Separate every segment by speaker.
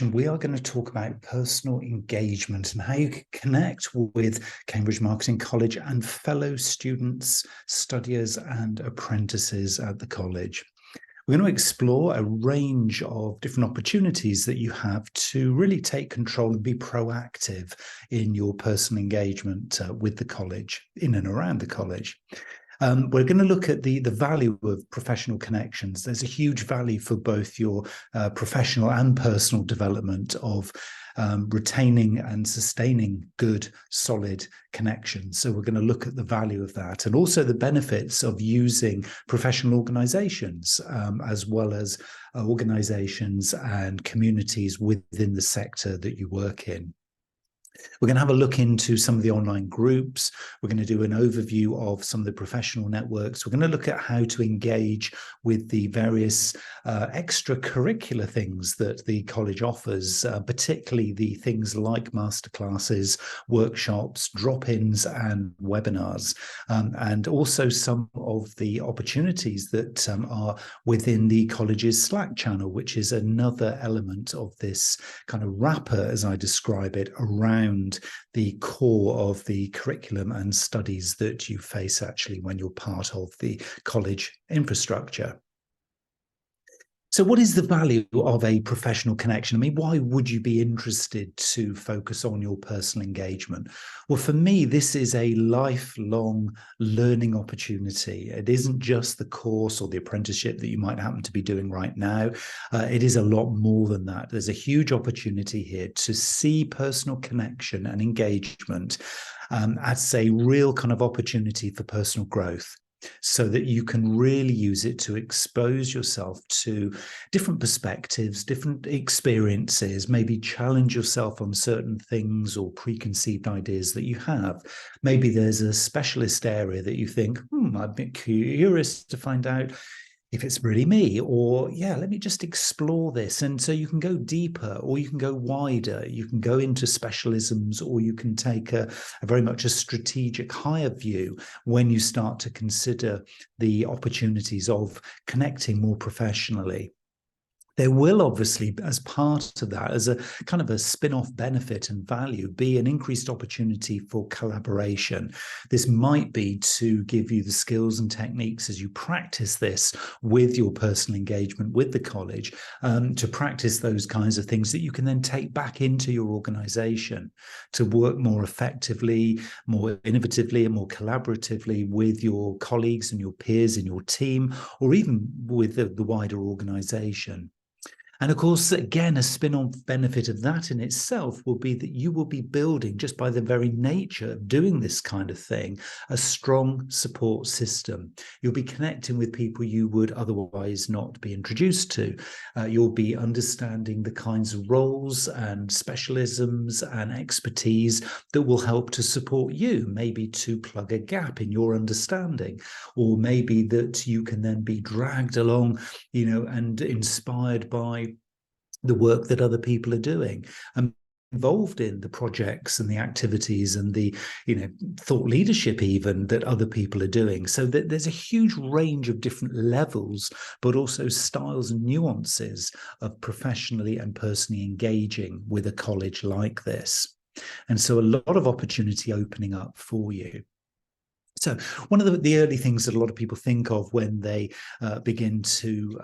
Speaker 1: session, we are going to talk about personal engagement and how you can connect with Cambridge Marketing College and fellow students, studiers and apprentices at the college. We're going to explore a range of different opportunities that you have to really take control and be proactive in your personal engagement with the college, in and around the college. We're going to look at the value of professional connections. There's a huge value for both your professional and personal development of retaining and sustaining good, solid connections. So we're going to look at the value of that and also the benefits of using professional organizations as well as organizations and communities within the sector that you work in. We're going to have a look into some of the online groups. We're going to do an overview of some of the professional networks. We're going to look at how to engage with the various extracurricular things that the college offers, particularly the things like masterclasses, workshops, drop-ins and webinars, and also some of the opportunities that are within the college's Slack channel, which is another element of this kind of wrapper, as I describe it, around the core of the curriculum and studies that you face actually when you're part of the college infrastructure. So what is the value of a professional connection? I mean, why would you be interested to focus on your personal engagement? Well, for me, this is a lifelong learning opportunity. It isn't just the course or the apprenticeship that you might happen to be doing right now. It is a lot more than that. There's a huge opportunity here to see personal connection and engagement as a real kind of opportunity for personal growth, so that you can really use it to expose yourself to different perspectives, different experiences, maybe challenge yourself on certain things or preconceived ideas that you have. Maybe there's a specialist area that you think, I'd be curious to find out if it's really me, or yeah, let me just explore this. And so you can go deeper or you can go wider, you can go into specialisms, or you can take a very much a strategic higher view when you start to consider the opportunities of connecting more professionally. There will obviously, as part of that, as a kind of a spin-off benefit and value, be an increased opportunity for collaboration. This might be to give you the skills and techniques as you practice this with your personal engagement with the college, to practice those kinds of things that you can then take back into your organization to work more effectively, more innovatively, and more collaboratively with your colleagues and your peers in your team, or even with the wider organization. And of course, again, a spin-off benefit of that in itself will be that you will be building, just by the very nature of doing this kind of thing, a strong support system. You'll be connecting with people you would otherwise not be introduced to. You'll be understanding the kinds of roles and specialisms and expertise that will help to support you, maybe to plug a gap in your understanding, or maybe that you can then be dragged along, and inspired by the work that other people are doing, and involved in the projects and the activities and the thought leadership even that other people are doing. So that there's a huge range of different levels, but also styles and nuances of professionally and personally engaging with a college like this. And so a lot of opportunity opening up for you. So one of the early things that a lot of people think of when they begin to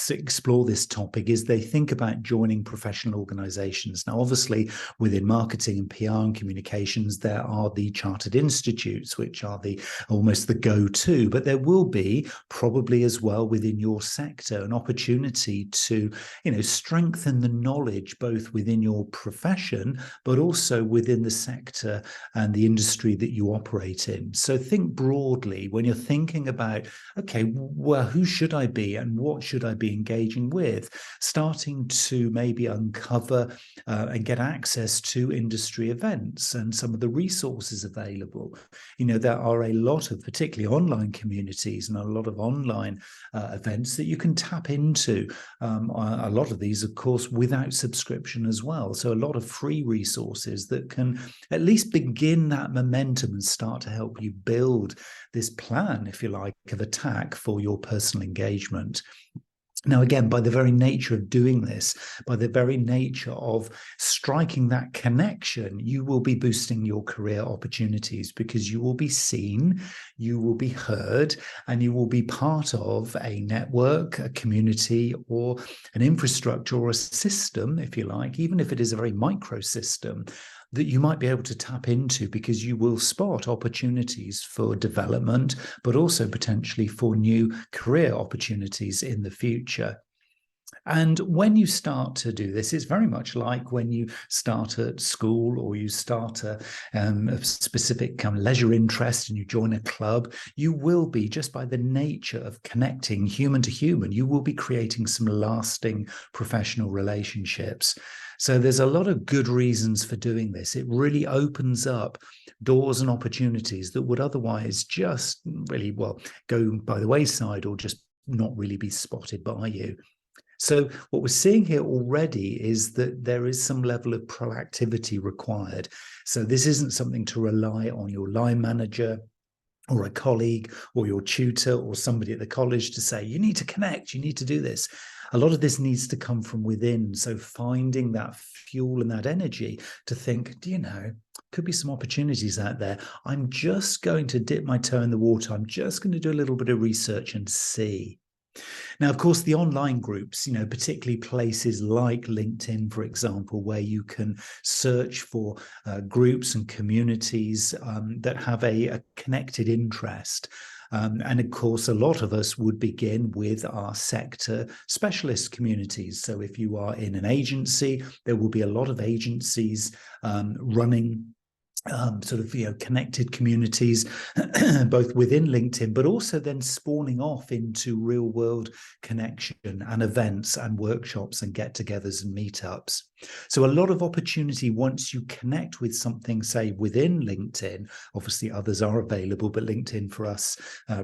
Speaker 1: explore this topic is they think about joining professional organizations. Now, obviously, within marketing and PR and communications, there are the chartered institutes, which are almost the go-to, but there will be probably as well within your sector an opportunity to, strengthen the knowledge both within your profession, but also within the sector and the industry that you operate in. So think broadly when you're thinking about, okay, well, who should I be and what should I be engaging with? Starting to maybe uncover and get access to industry events and some of the resources available. There are a lot of particularly online communities and a lot of online events that you can tap into. A lot of these, of course, without subscription as well. So a lot of free resources that can at least begin that momentum and start to help you build this plan, if you like, of attack for your personal engagement. Now, again, by the very nature of doing this, by the very nature of striking that connection, you will be boosting your career opportunities because you will be seen, you will be heard, and you will be part of a network, a community, or an infrastructure or a system, if you like, even if it is a very micro system, that you might be able to tap into because you will spot opportunities for development, but also potentially for new career opportunities in the future. And when you start to do this, it's very much like when you start at school or you start a specific kind of leisure interest and you join a club. You will be, just by the nature of connecting human to human, you will be creating some lasting professional relationships. So there's a lot of good reasons for doing this. It really opens up doors and opportunities that would otherwise just really, well, go by the wayside or just not really be spotted by you. So what we're seeing here already is that there is some level of proactivity required. So this isn't something to rely on your line manager or a colleague or your tutor or somebody at the college to say, you need to connect, you need to do this. A lot of this needs to come from within. So finding that fuel and that energy to think, do you know, could be some opportunities out there. I'm just going to dip my toe in the water. I'm just going to do a little bit of research and see. Now, of course, the online groups, particularly places like LinkedIn, for example, where you can search for groups and communities that have a connected interest. And of course, a lot of us would begin with our sector specialist communities. So if you are in an agency, there will be a lot of agencies running connected communities, both within LinkedIn, but also then spawning off into real world connection and events and workshops and get-togethers and meetups. So a lot of opportunity once you connect with something, say, within LinkedIn. Obviously, others are available, but LinkedIn for us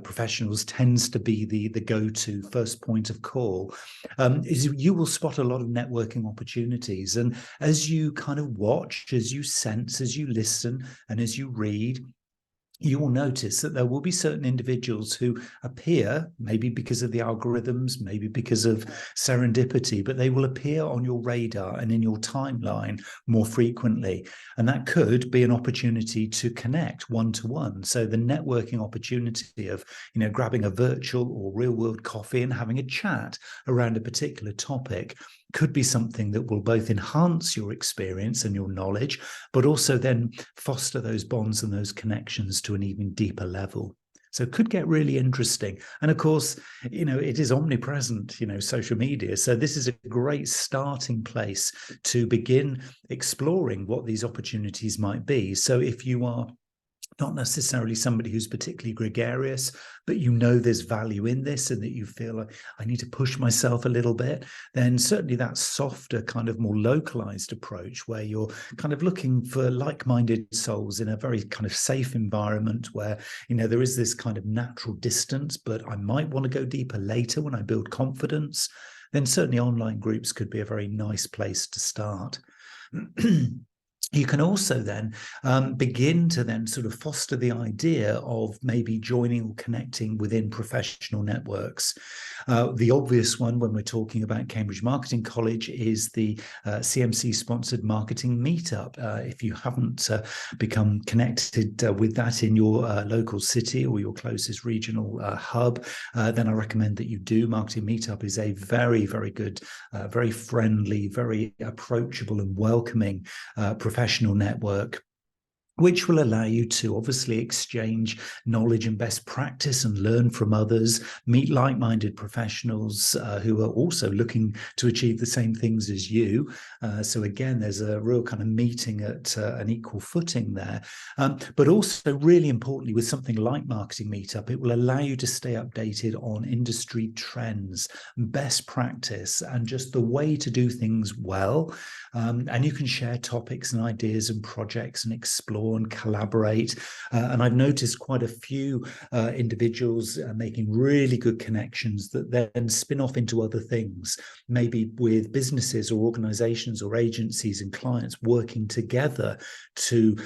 Speaker 1: professionals tends to be the go-to first point of call. Is you will spot a lot of networking opportunities. And as you kind of watch, as you sense, as you listen, and as you read, you will notice that there will be certain individuals who appear, maybe because of the algorithms, maybe because of serendipity, but they will appear on your radar and in your timeline more frequently. And that could be an opportunity to connect one-to-one. So the networking opportunity of, grabbing a virtual or real-world coffee and having a chat around a particular topic could be something that will both enhance your experience and your knowledge, but also then foster those bonds and those connections to an even deeper level. So it could get really interesting. And of course, it is omnipresent, social media. So this is a great starting place to begin exploring what these opportunities might be. So if you are not necessarily somebody who's particularly gregarious, but there's value in this and that you feel like I need to push myself a little bit, then certainly that softer, kind of more localized approach where you're kind of looking for like-minded souls in a very kind of safe environment where, there is this kind of natural distance, but I might want to go deeper later when I build confidence, then certainly online groups could be a very nice place to start. You can also then begin to then sort of foster the idea of maybe joining or connecting within professional networks. The obvious one when we're talking about Cambridge Marketing College is the CMC-sponsored marketing meetup. If you haven't become connected with that in your local city or your closest regional hub, then I recommend that you do. Marketing Meetup is a very, very good, very friendly, very approachable and welcoming professional network, which will allow you to obviously exchange knowledge and best practice and learn from others, meet like-minded professionals who are also looking to achieve the same things as you. So again, there's a real kind of meeting at an equal footing there. But also really importantly, with something like Marketing Meetup, it will allow you to stay updated on industry trends, best practice, and just the way to do things well. And you can share topics and ideas and projects and explore and collaborate. And I've noticed quite a few individuals making really good connections that then spin off into other things, maybe with businesses or organizations or agencies and clients working together to,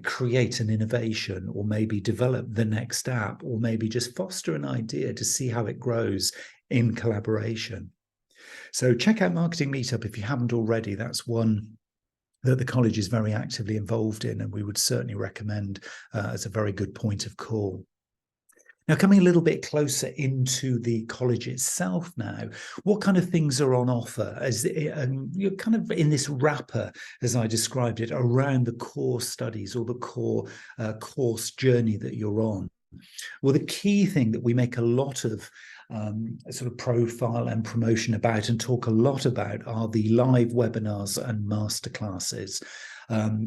Speaker 1: create an innovation or maybe develop the next app or maybe just foster an idea to see how it grows in collaboration. So check out Marketing Meetup if you haven't already. That's one that the college is very actively involved in, and we would certainly recommend as a very good point of call. Now, coming a little bit closer into the college itself now, what kind of things are on offer? As you're kind of in this wrapper, as I described it, around the core studies or the core course journey that you're on. Well, the key thing that we make a lot of sort of profile and promotion about and talk a lot about are the live webinars and masterclasses.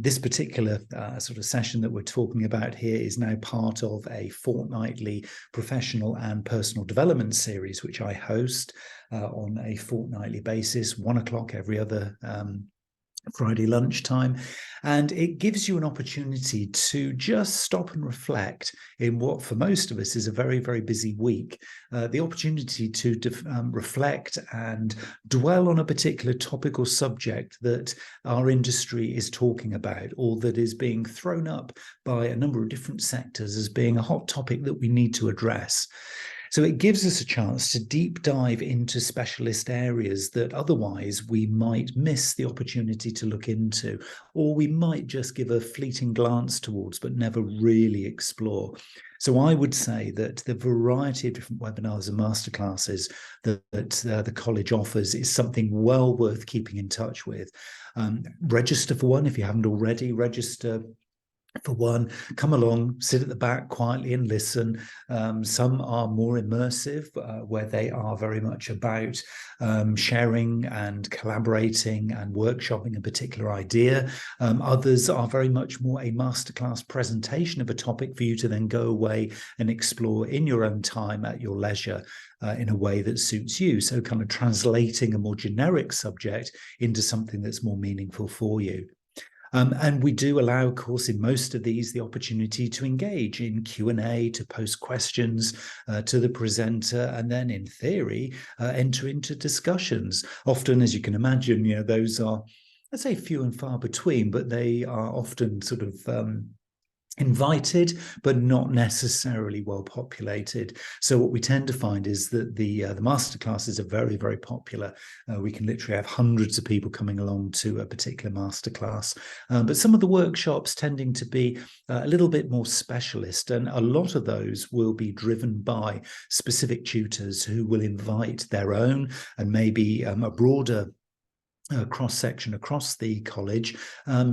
Speaker 1: This particular sort of session that we're talking about here is now part of a fortnightly professional and personal development series, which I host on a fortnightly basis, 1 o'clock every other Friday lunchtime. And it gives you an opportunity to just stop and reflect in what for most of us is a very, very busy week. The opportunity to reflect and dwell on a particular topic or subject that our industry is talking about, or that is being thrown up by a number of different sectors as being a hot topic that we need to address. So it gives us a chance to deep dive into specialist areas that otherwise we might miss the opportunity to look into, or we might just give a fleeting glance towards, but never really explore. So I would say that the variety of different webinars and masterclasses that the college offers is something well worth keeping in touch with. Register for one if you haven't already. Register for one, come along, sit at the back quietly and listen. Some are more immersive, where they are very much about sharing and collaborating and workshopping a particular idea. Others are very much more a masterclass presentation of a topic for you to then go away and explore in your own time at your leisure. In a way that suits you. So kind of translating a more generic subject into something that's more meaningful for you. And we do allow, of course, in most of these, the opportunity to engage in Q&A, to post questions to the presenter, and then, in theory, enter into discussions. Often, as you can imagine, those are, I'd say, few and far between, but they are often sort of invited, but not necessarily well populated. So what we tend to find is that the masterclasses are very, very popular. We can literally have hundreds of people coming along to a particular masterclass. But some of the workshops tending to be a little bit more specialist, and a lot of those will be driven by specific tutors who will invite their own and maybe a broader cross-section across the college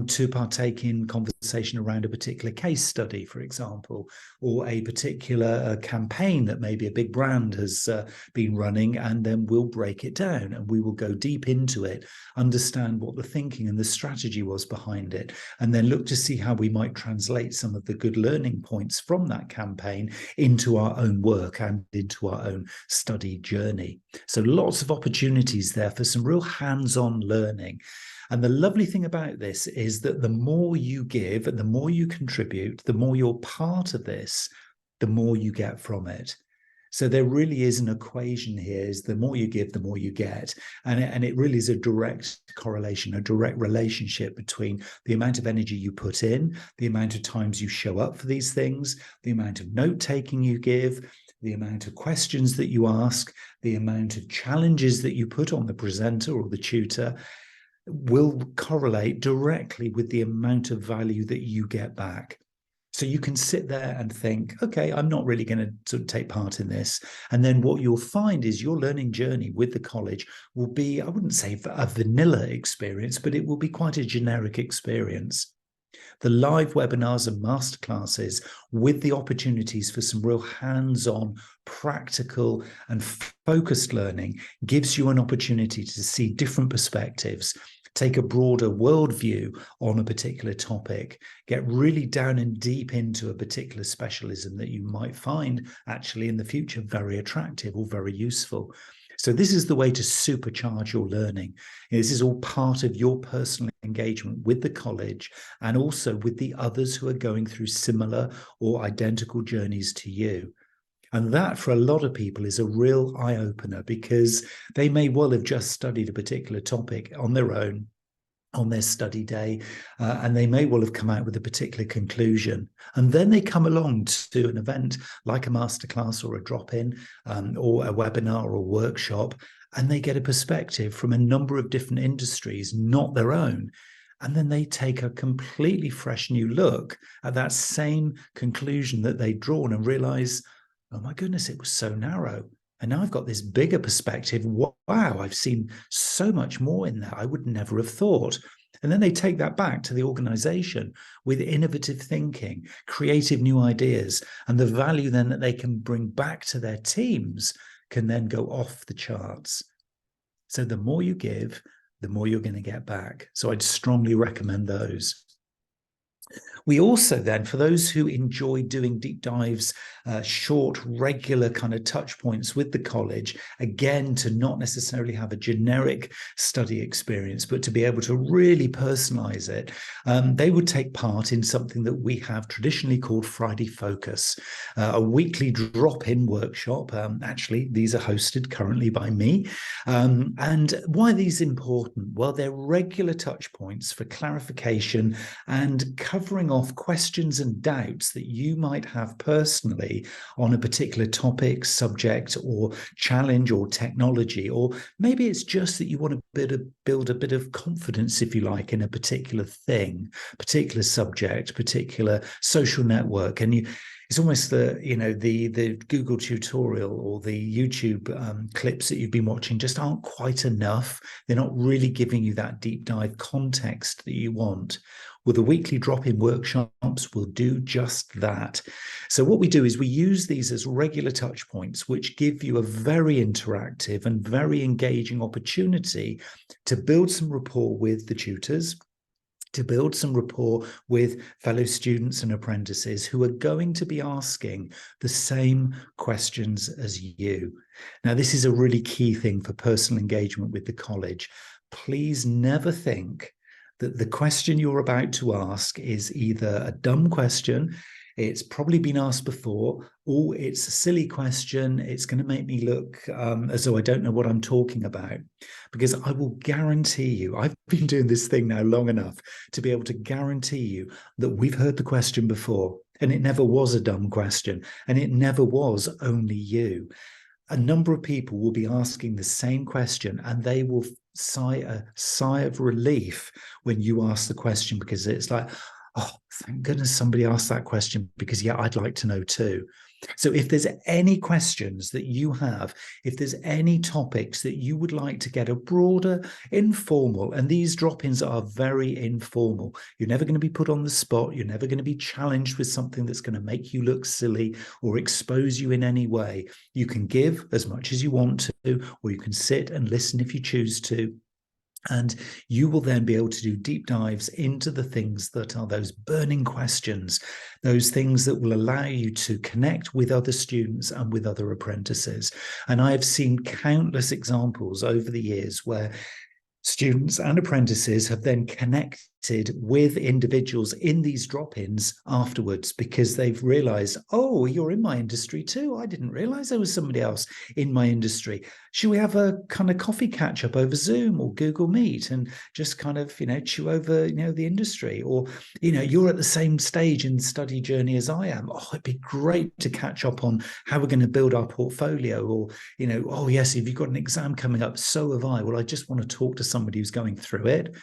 Speaker 1: to partake in conversation around a particular case study, for example, or a particular campaign that maybe a big brand has been running, and then we'll break it down and we will go deep into it, understand what the thinking and the strategy was behind it, and then look to see how we might translate some of the good learning points from that campaign into our own work and into our own study journey. So lots of opportunities there for some real hands-on learning. And the lovely thing about this is that the more you give and the more you contribute, the more you're part of this, the more you get from it. So there really is an equation here, is the more you give, the more you get. And it really is a direct correlation, a direct relationship between the amount of energy you put in, the amount of times you show up for these things, the amount of note-taking you give, the amount of questions that you ask, the amount of challenges that you put on the presenter or the tutor will correlate directly with the amount of value that you get back. So you can sit there and think, okay, I'm not really going to sort of take part in this. And then what you'll find is your learning journey with the college will be, I wouldn't say a vanilla experience, but it will be quite a generic experience. The live webinars and masterclasses with the opportunities for some real hands-on, practical and focused learning gives you an opportunity to see different perspectives, take a broader worldview on a particular topic, get really down and deep into a particular specialism that you might find actually in the future very attractive or very useful. So this is the way to supercharge your learning. This is all part of your personal engagement with the college and also with the others who are going through similar or identical journeys to you. And that, for a lot of people, is a real eye-opener because they may well have just studied a particular topic on their own, on their study day, and they may well have come out with a particular conclusion. And then they come along to an event like a masterclass or a drop-in or a webinar or a workshop, and they get a perspective from a number of different industries, not their own. And then they take a completely fresh new look at that same conclusion that they'd drawn and realize, oh my goodness, it was so narrow. And now I've got this bigger perspective. Wow, I've seen so much more in that I would never have thought. And then they take that back to the organization with innovative thinking, creative new ideas, and the value then that they can bring back to their teams can then go off the charts. So the more you give, the more you're going to get back. So I'd strongly recommend those. We also then, for those who enjoy doing deep dives, short, regular kind of touch points with the college, again, to not necessarily have a generic study experience, but to be able to really personalize it, they would take part in something that we have traditionally called Friday Focus, a weekly drop-in workshop. Actually, these are hosted currently by me. And why are these important? Well, they're regular touch points for clarification and covering off questions and doubts that you might have personally on a particular topic, subject, or challenge or technology. Or maybe it's just that you want to build a bit of confidence, if you like, in a particular thing, particular subject, particular social network. And it's almost the Google tutorial or the YouTube clips that you've been watching just aren't quite enough. They're not really giving you that deep dive context that you want. Well, the weekly drop-in workshops will do just that. So what we do is we use these as regular touch points, which give you a very interactive and very engaging opportunity to build some rapport with the tutors, to build some rapport with fellow students and apprentices who are going to be asking the same questions as you. Now, this is a really key thing for personal engagement with the college. Please never think that the question you're about to ask is either a dumb question, it's probably been asked before, or it's a silly question, it's going to make me look as though I don't know what I'm talking about. Because I will guarantee you, I've been doing this thing now long enough to be able to guarantee you that we've heard the question before, and it never was a dumb question, and it never was only you. A number of people will be asking the same question, and they will sigh a sigh of relief when you ask the question, because it's like, oh, thank goodness somebody asked that question, because yeah, I'd like to know too. So if there's any questions that you have, if there's any topics that you would like to get a broader, informal, and these drop-ins are very informal. You're never going to be put on the spot. You're never going to be challenged with something that's going to make you look silly or expose you in any way. You can give as much as you want to, or you can sit and listen if you choose to. And you will then be able to do deep dives into the things that are those burning questions, those things that will allow you to connect with other students and with other apprentices. And I have seen countless examples over the years where students and apprentices have then connected with individuals in these drop-ins afterwards, because they've realized, oh, you're in my industry too. I didn't realize there was somebody else in my industry. Should we have a kind of coffee catch up over Zoom or Google Meet and just kind of, chew over, the industry? Or, you're at the same stage in the study journey as I am. Oh, it'd be great to catch up on how we're going to build our portfolio. Or, oh yes, if you've got an exam coming up, so have I. Well, I just want to talk to somebody who's going through it.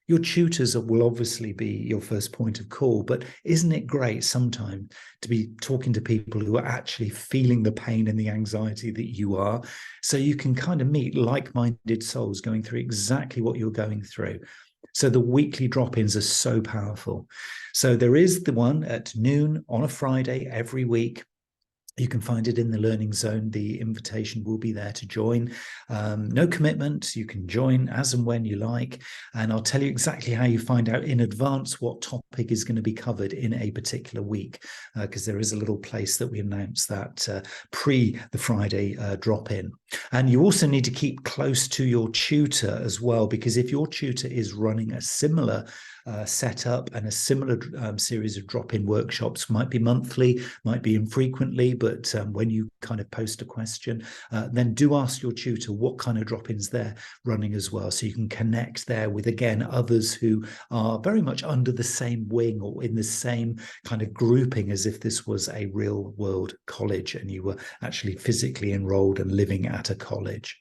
Speaker 1: Your tutors will obviously be your first point of call, but isn't it great sometimes to be talking to people who are actually feeling the pain and the anxiety that you are, so you can kind of meet like-minded souls going through exactly what you're going through. So the weekly drop-ins are so powerful. So there is the one at noon on a Friday every week. You can find it in the Learning Zone. The invitation will be there to join. No commitment. You can join as and when you like. And I'll tell you exactly how you find out in advance what topic is going to be covered in a particular week, because there is a little place that we announce that pre the Friday drop-in. And you also need to keep close to your tutor as well, because if your tutor is running a similar setup and a similar series of drop-in workshops, might be monthly, might be infrequently, but when you kind of post a question, then do ask your tutor what kind of drop-ins they're running as well, so you can connect there with, again, others who are very much under the same wing or in the same kind of grouping as if this was a real world college and you were actually physically enrolled and living at a college.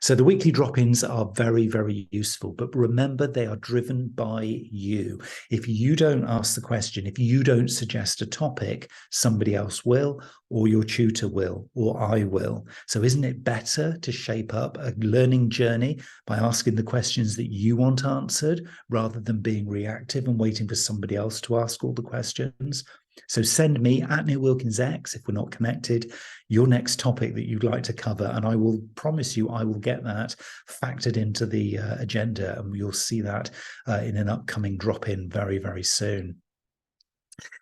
Speaker 1: So the weekly drop-ins are very, very useful, but remember, they are driven by you. If you don't ask the question, if you don't suggest a topic, somebody else will, or your tutor will, or I will. So isn't it better to shape up a learning journey by asking the questions that you want answered rather than being reactive and waiting for somebody else to ask all the questions? So send me at Neil Wilkins X, if we're not connected, your next topic that you'd like to cover, and I will promise you I will get that factored into the agenda, and you'll see that in an upcoming drop-in very, very soon.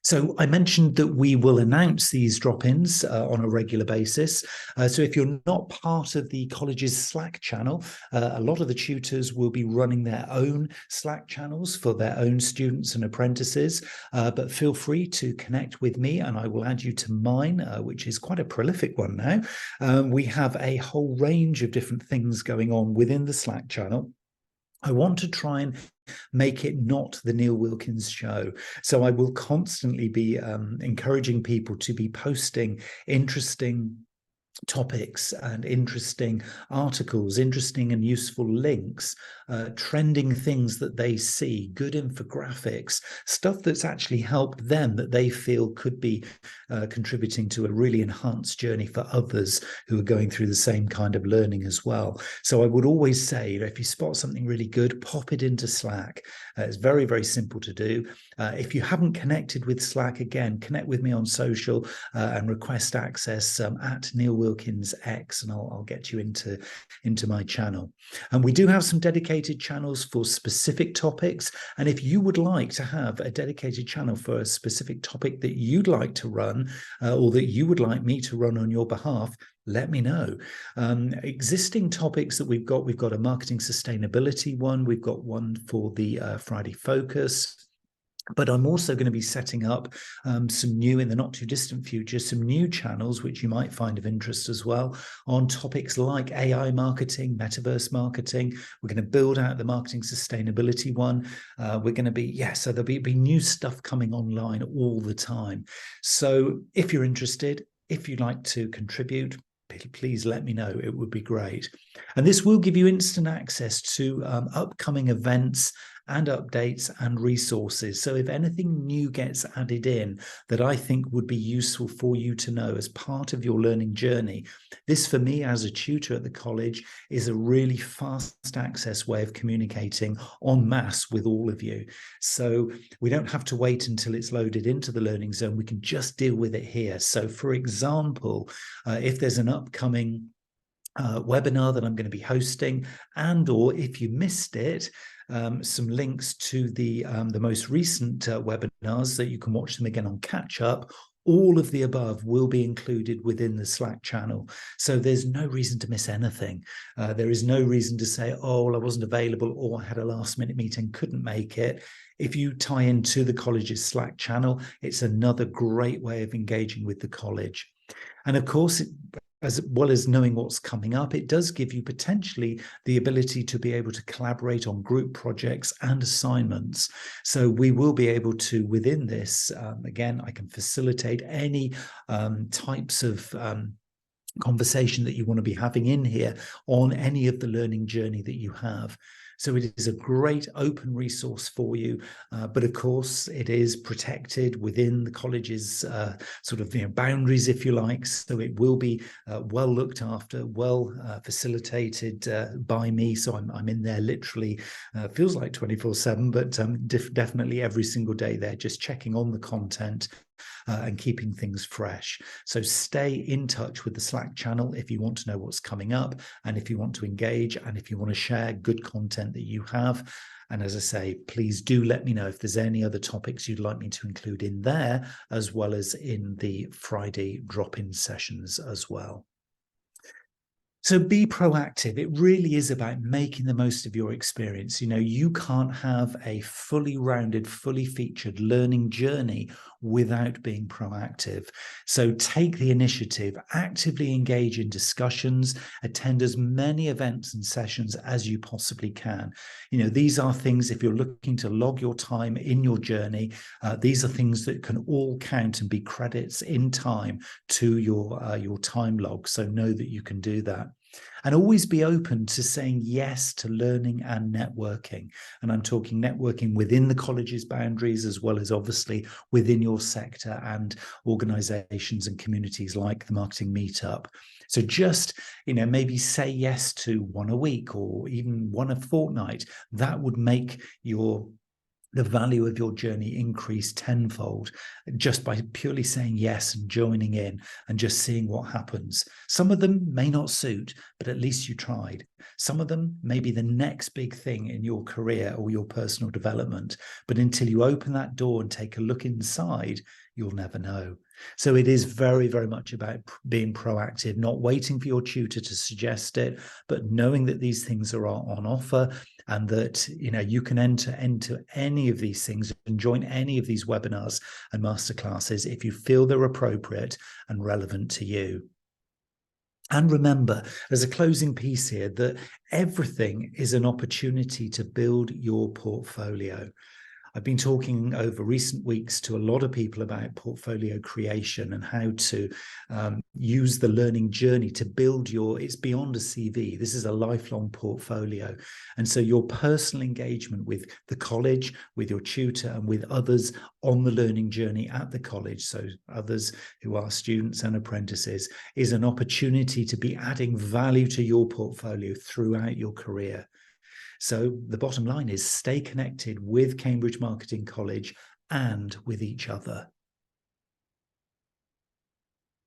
Speaker 1: So I mentioned that we will announce these drop-ins on a regular basis. So if you're not part of the college's Slack channel, a lot of the tutors will be running their own Slack channels for their own students and apprentices. But feel free to connect with me and I will add you to mine, which is quite a prolific one now. We have a whole range of different things going on within the Slack channel. I want to try and make it not the Neil Wilkins show. So I will constantly be encouraging people to be posting interesting topics and interesting articles, interesting and useful links, trending things that they see, good infographics, stuff that's actually helped them that they feel could be contributing to a really enhanced journey for others who are going through the same kind of learning as well. So I would always say, if you spot something really good, pop it into Slack. It's very, very simple to do. If you haven't connected with Slack, again, connect with me on social and request access at Neil Wilkins X, and I'll get you into my channel. And we do have some dedicated channels for specific topics. And if you would like to have a dedicated channel for a specific topic that you'd like to run, or that you would like me to run on your behalf, let me know. Existing topics that we've got a marketing sustainability one, we've got one for the Friday Focus. But I'm also going to be setting up some new, in the not too distant future, some new channels, which you might find of interest as well, on topics like AI marketing, metaverse marketing. We're going to build out the marketing sustainability one. We're going to be, so there'll be new stuff coming online all the time. So if you're interested, if you'd like to contribute, please let me know. It would be great. And this will give you instant access to upcoming events and updates and resources. So if anything new gets added in that I think would be useful for you to know as part of your learning journey, this for me as a tutor at the college is a really fast access way of communicating en masse with all of you. So we don't have to wait until it's loaded into the Learning Zone. We can just deal with it here. So for example, if there's an upcoming webinar that I'm going to be hosting, and or if you missed it, some links to the most recent webinars that you can watch them again on catch up. All of the above will be included within the Slack channel. So there's no reason to miss anything. There is no reason to say, oh, well, I wasn't available or I had a last minute meeting, couldn't make it. If you tie into the college's Slack channel, it's another great way of engaging with the college. And of course, as well as knowing what's coming up, it does give you potentially the ability to be able to collaborate on group projects and assignments. So we will be able to, within this, again, I can facilitate any types of conversation that you want to be having in here on any of the learning journey that you have. So it is a great open resource for you, but of course it is protected within the college's sort of boundaries, if you like. So it will be well looked after, well facilitated by me. So I'm in there literally, feels like 24/7, but definitely every single day there, just checking on the content. And keeping things fresh. So stay in touch with the Slack channel if you want to know what's coming up, and if you want to engage, and if you want to share good content that you have. And as I say, please do let me know if there's any other topics you'd like me to include in there, as well as in the Friday drop-in sessions as well. So be proactive. It really is about making the most of your experience. You can't have a fully rounded, fully featured learning journey without being proactive. So take the initiative, actively engage in discussions, attend as many events and sessions as you possibly can. These are things, if you're looking to log your time in your journey, these are things that can all count and be credits in time to your time log. So know that you can do that. And always be open to saying yes to learning and networking. And I'm talking networking within the college's boundaries, as well as obviously within your sector and organizations and communities like the Marketing Meetup. So just, maybe say yes to one a week or even one a fortnight. That would make the value of your journey increase tenfold just by purely saying yes and joining in and just seeing what happens. Some of them may not suit, but at least you tried. Some of them may be the next big thing in your career or your personal development. But until you open that door and take a look inside, you'll never know. So it is very, very much about being proactive, not waiting for your tutor to suggest it, but knowing that these things are on offer and that you can enter into any of these things and join any of these webinars and masterclasses if you feel they're appropriate and relevant to you. And remember, as a closing piece here, that everything is an opportunity to build your portfolio. I've been talking over recent weeks to a lot of people about portfolio creation and how to use the learning journey to build it's beyond a CV. This is a lifelong portfolio. And so your personal engagement with the college, with your tutor, and with others on the learning journey at the college, so others who are students and apprentices, is an opportunity to be adding value to your portfolio throughout your career. So the bottom line is stay connected with Cambridge Marketing College and with each other.